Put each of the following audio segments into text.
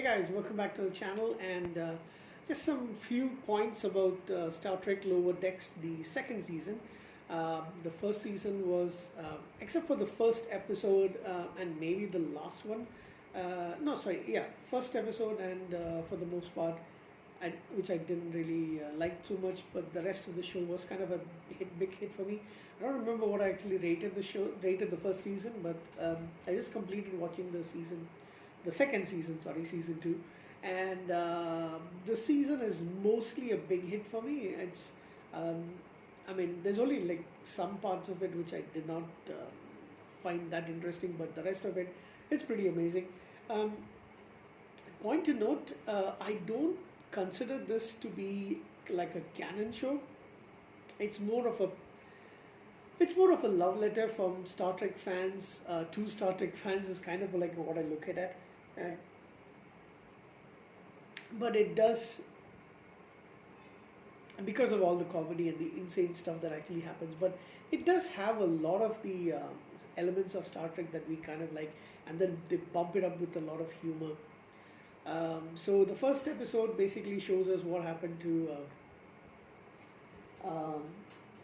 guys, welcome back to the channel and just some few points about Star Trek Lower Decks, the second season. The first season was, except for the first episode and maybe the last one, no, sorry, yeah, first episode and for the most part, which I didn't really like too much, but the rest of the show was kind of a big hit for me. I don't remember what I actually rated the first season, but I just completed watching the second season, sorry, season two, and the season is mostly a big hit for me. Um, I mean, there's only like some parts of it which I did not find that interesting, but the rest of it, it's pretty amazing. Um, Point to note, I don't consider this to be like a canon show. It's more of a love letter from Star Trek fans to Star Trek fans is kind of like what I look at it. And but it does, because of all the comedy and the insane stuff that actually happens, but it does have a lot of the elements of Star Trek that we kind of like, and then they bump it up with a lot of humor. So the first episode basically shows us what happened to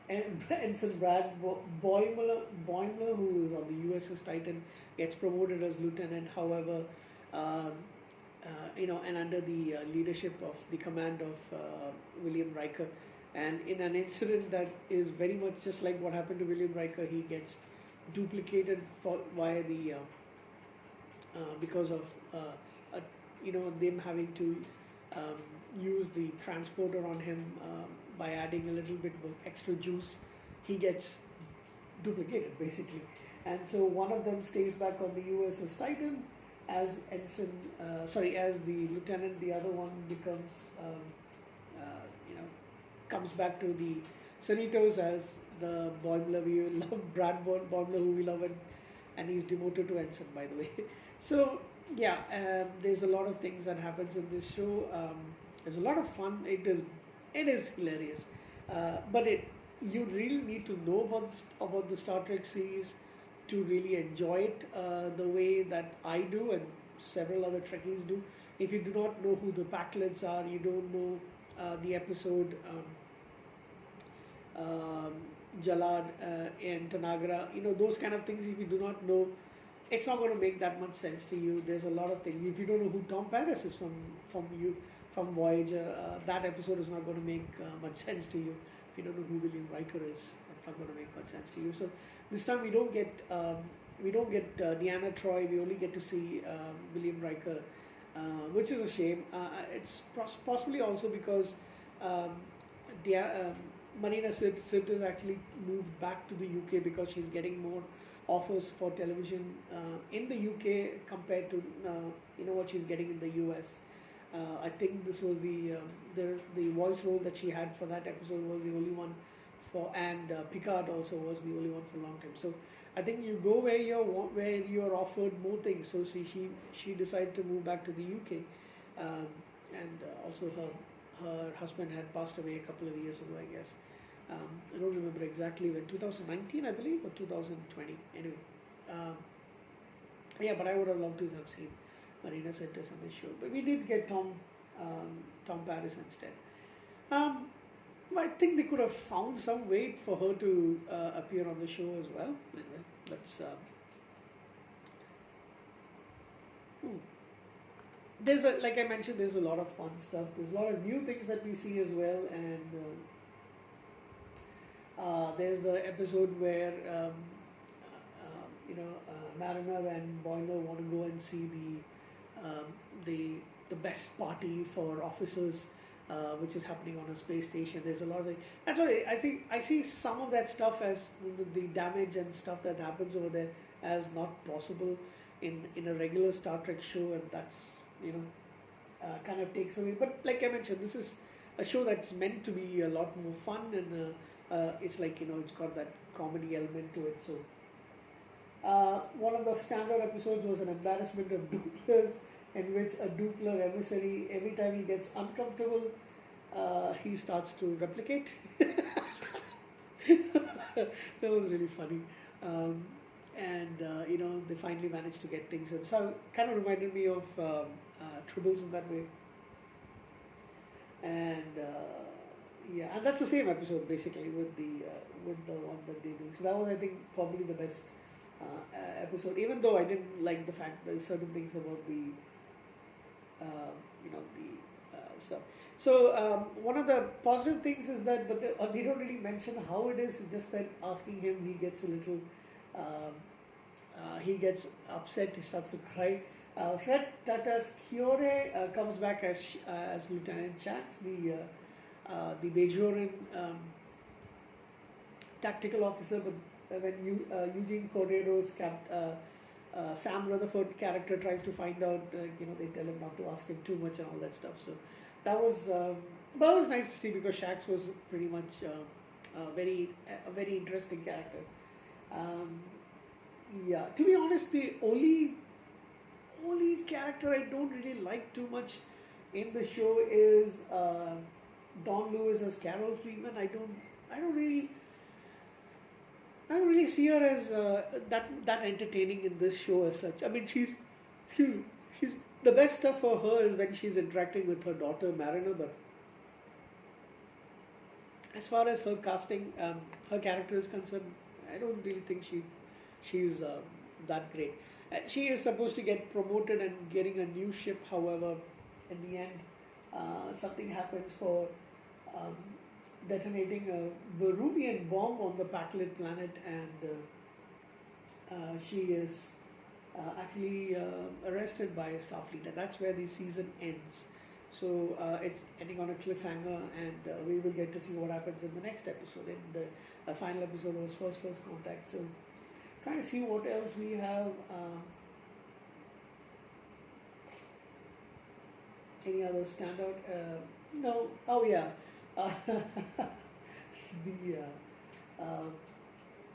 Ensign Brad Boimler, who is on the USS Titan, gets promoted as lieutenant. However, um, and under the leadership of the command of William Riker, and in an incident that is very much just like what happened to William Riker, he gets duplicated via the because of them having to use the transporter on him by adding a little bit of extra juice. He gets duplicated basically, and so one of them stays back on the USS Titan as as the lieutenant. The other one becomes comes back to the Cerritos as the Boimler we love, Brad Boimler, who we love, and he's demoted to ensign, by the way. So yeah, there's a lot of things that happens in this show. There's a lot of fun. It is hilarious, but you really need to know about the Star Trek series to really enjoy it the way that I do and several other Trekkies do. If you do not know who the Packlets are, you don't know the episode Jalad and Tanagra, those kind of things. If you do not know, it's not going to make that much sense to you. There's a lot of things. If you don't know who Tom Paris is from Voyager, that episode is not going to make much sense to you. If you don't know who William Riker is, it's not going to make much sense to you. So this time we don't get Deanna Troi. We only get to see William Riker, which is a shame. It's possibly also because Marina Sirtis has actually moved back to the UK because she's getting more offers for television in the UK compared to what she's getting in the US. I think this was the voice role that she had for that episode was the only one and Picard also was the only one for a long time. So I think you go where you're offered more things. So she decided to move back to the UK, and also her husband had passed away a couple of years ago, I guess. I don't remember exactly when, 2019 I believe, or 2020. Anyway, but I would have loved to have seen Marina Sirtis on this show. But we did get Tom Paris instead. I think they could have found some way for her to appear on the show as well. Anyway, that's like I mentioned, there's a lot of fun stuff. There's a lot of new things that we see as well, and there's the episode where Mariner and Boimler want to go and see the best party for officers, which is happening on a space station. There's a lot of that's why I see some of that stuff as the damage and stuff that happens over there as not possible in a regular Star Trek show, and that's kind of takes away. But like I mentioned, this is a show that's meant to be a lot more fun, and it's like it's got that comedy element to it. So one of the standard episodes was an embarrassment of Dupplers, in which a Doppler emissary, every time he gets uncomfortable, he starts to replicate. That was really funny. They finally managed to get things. And so it kind of reminded me of tribbles in that way. And yeah, and that's the same episode basically with the one that they do. So that was, I think, probably the best episode. Even though I didn't like the fact that certain things about the the stuff. So one of the positive things is that, but they don't really mention how it is. It's just that asking him, he gets a little, he gets upset. He starts to cry. Fred Tatasciore comes back as Lieutenant Shanks, the Bajoran tactical officer. But when Eugene Cordero's Sam Rutherford character tries to find out, they tell him not to ask him too much and all that stuff. So that was nice to see, because Shax was pretty much a very interesting character. Yeah, to be honest, the only character I don't really like too much in the show is Dawn Lewis as Carol Freeman. I don't really see her as that entertaining in this show as such. I mean, she's the best stuff for her is when she's interacting with her daughter Mariner. But as far as her casting, her character is concerned, I don't really think she's that great. She is supposed to get promoted and getting a new ship. However, in the end, something happens for detonating a Veruvian bomb on the Packlet planet, and she is actually arrested by a Starfleet. That's where the season ends. So it's ending on a cliffhanger, and we will get to see what happens in the next episode. In the final episode was First Contact. So trying to see what else we have. Any other standout? No. Oh yeah.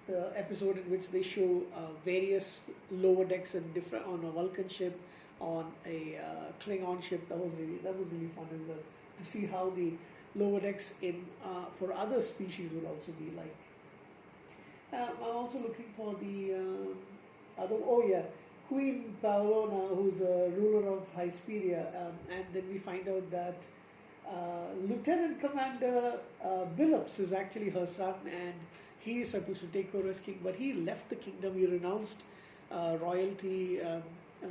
The episode in which they show various lower decks and different on a Vulcan ship, on a Klingon ship. That was really fun as well, to see how the lower decks in for other species would also be like. I'm also looking for the Queen Paolona, who's a ruler of Hesperia, and then we find out that Lieutenant Commander Billups is actually her son, and he is supposed to take over as king, but he left the kingdom. He renounced royalty and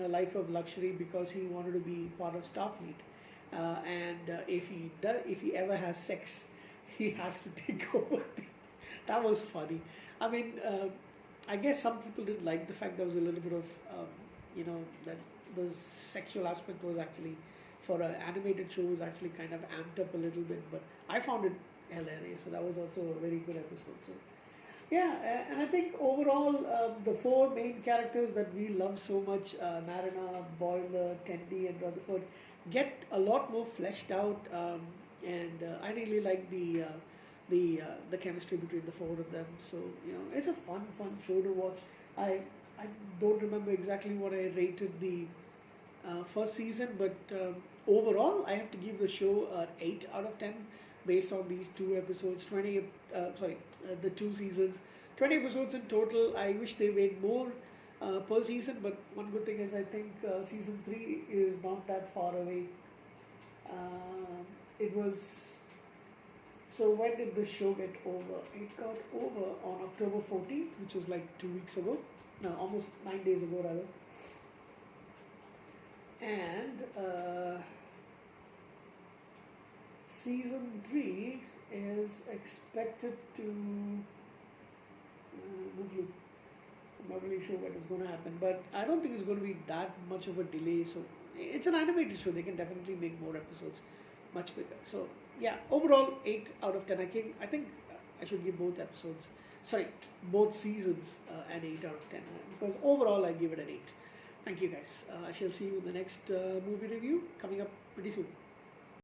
a life of luxury because he wanted to be part of Starfleet. If he ever has sex, he has to take over. That was funny. I mean, I guess some people didn't like the fact there was a little bit of, that the sexual aspect was actually, for an animated show, was actually kind of amped up a little bit. But I found it hilarious. So that was also a very good episode. So yeah, and I think overall, the four main characters that we love so much, Mariner, Boiler, Tendi, and Rutherford, get a lot more fleshed out. And I really like the chemistry between the four of them. So it's a fun show to watch. I don't remember exactly what I rated the first season, but overall I have to give the show an 8 out of 10 based on these 2 episodes. The 2 seasons, 20 episodes in total. I wish they made more per season, but one good thing is I think season 3 is not that far away. It was. So when did the show get over? It got over on October 14th, which was like 2 weeks ago. No, almost 9 days ago rather. And season 3 is expected to... I'm not really sure when it's going to happen, but I don't think it's going to be that much of a delay. So it's an animated show. They can definitely make more episodes much bigger. So yeah, overall 8 out of 10. I think I should give both seasons an 8 out of 10, because overall I give it an 8. Thank you guys. I shall see you in the next movie review coming up pretty soon.